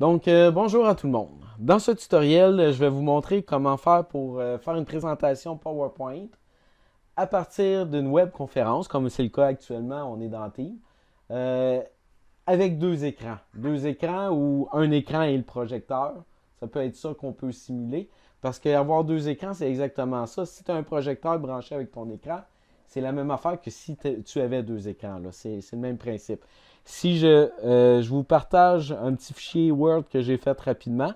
Bonjour à tout le monde. Dans ce tutoriel, je vais vous montrer comment faire pour faire une présentation PowerPoint à partir d'une webconférence, comme c'est le cas actuellement, on est dans Teams, euh, avec deux écrans. Deux écrans ou un écran et le projecteur. Ça peut être ça qu'on peut simuler. Parce qu'avoir deux écrans, c'est exactement ça. Si tu as un projecteur branché avec ton écran, c'est la même affaire que si tu avais deux écrans. C'est le même principe. Si je vous partage un petit fichier Word que j'ai fait rapidement,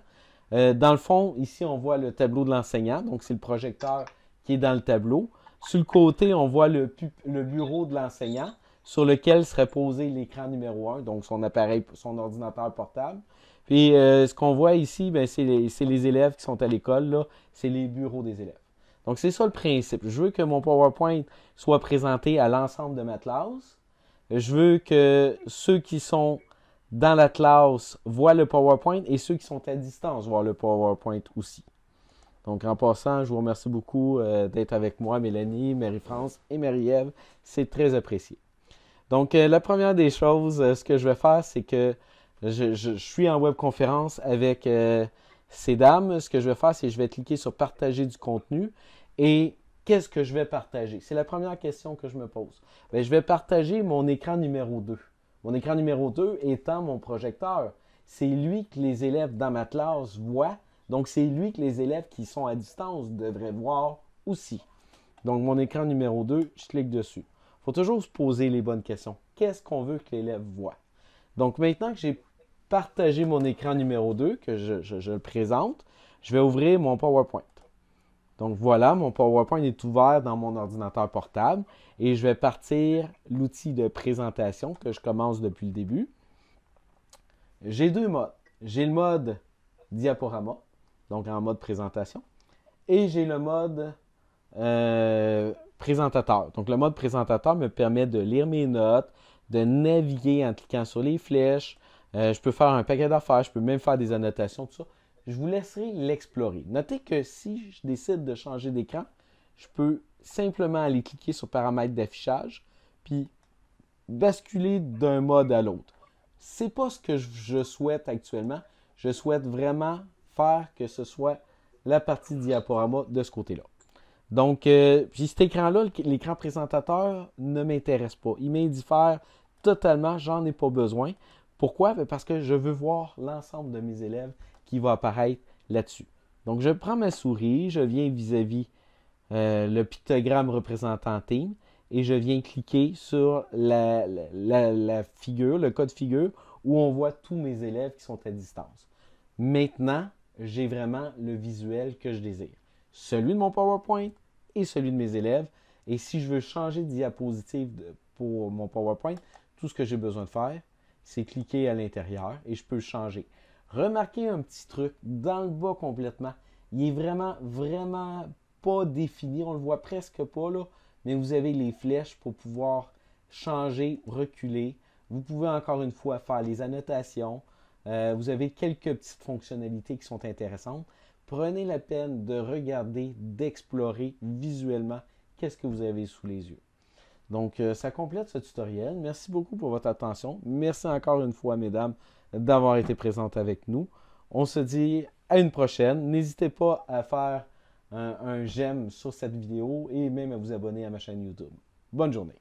dans le fond, ici, on voit le tableau de l'enseignant. Donc, c'est le projecteur qui est dans le tableau. Sur le côté, on voit le bureau de l'enseignant sur lequel serait posé l'écran numéro 1, donc son appareil, son ordinateur portable. Puis, ce qu'on voit ici, ben, c'est les élèves qui sont à l'école, là. C'est les bureaux des élèves. Donc, c'est ça le principe. Je veux que mon PowerPoint soit présenté à l'ensemble de ma classe. Je veux que ceux qui sont dans la classe voient le PowerPoint et ceux qui sont à distance voient le PowerPoint aussi. Donc, en passant, je vous remercie beaucoup d'être avec moi, Mélanie, Marie-France et Marie-Ève. C'est très apprécié. Donc, la première des choses, ce que je vais faire, c'est que je suis en webconférence avec ces dames. Ce que je vais faire, c'est que je vais cliquer sur partager du contenu et qu'est-ce que je vais partager? C'est la première question que je me pose. Bien, je vais partager mon écran numéro 2. Mon écran numéro 2 étant mon projecteur. C'est lui que les élèves dans ma classe voient. Donc, c'est lui que les élèves qui sont à distance devraient voir aussi. Donc, mon écran numéro 2, je clique dessus. Il faut toujours se poser les bonnes questions. Qu'est-ce qu'on veut que l'élève voit? Donc, maintenant que j'ai partagé mon écran numéro 2, que je le présente, je vais ouvrir mon PowerPoint. Donc voilà, mon PowerPoint est ouvert dans mon ordinateur portable et je vais partir l'outil de présentation que je commence depuis le début. J'ai deux modes. J'ai le mode diaporama, donc en mode présentation, et j'ai le mode présentateur. Donc le mode présentateur me permet de lire mes notes, de naviguer en cliquant sur les flèches. Je peux faire un paquet d'affaires, je peux même faire des annotations, tout ça. Je vous laisserai l'explorer. Notez que si je décide de changer d'écran, je peux simplement aller cliquer sur paramètres d'affichage, puis basculer d'un mode à l'autre. C'est pas ce que je souhaite actuellement. Je souhaite vraiment faire que ce soit la partie diaporama de ce côté-là. Donc, puis cet écran-là, l'écran présentateur, ne m'intéresse pas. Il m'indiffère totalement, j'en ai pas besoin. Pourquoi? Parce que je veux voir l'ensemble de mes élèves qui va apparaître là-dessus. Donc, je prends ma souris, je viens vis-à-vis le pictogramme représentant Team et je viens cliquer sur la figure, le code figure, où on voit tous mes élèves qui sont à distance. Maintenant, j'ai vraiment le visuel que je désire. Celui de mon PowerPoint et celui de mes élèves. Et si je veux changer de diapositive pour mon PowerPoint, tout ce que j'ai besoin de faire, c'est cliquer à l'intérieur et je peux le changer. Remarquez un petit truc dans le bas complètement. Il est vraiment pas défini. On le voit presque pas là, mais vous avez les flèches pour pouvoir changer, reculer. Vous pouvez encore une fois faire les annotations. Vous avez quelques petites fonctionnalités qui sont intéressantes. Prenez la peine de regarder, d'explorer visuellement qu'est-ce que vous avez sous les yeux. Donc, ça complète ce tutoriel. Merci beaucoup pour votre attention. Merci encore une fois, mesdames, d'avoir été présentes avec nous. On se dit à une prochaine. N'hésitez pas à faire un j'aime sur cette vidéo et même à vous abonner à ma chaîne YouTube. Bonne journée.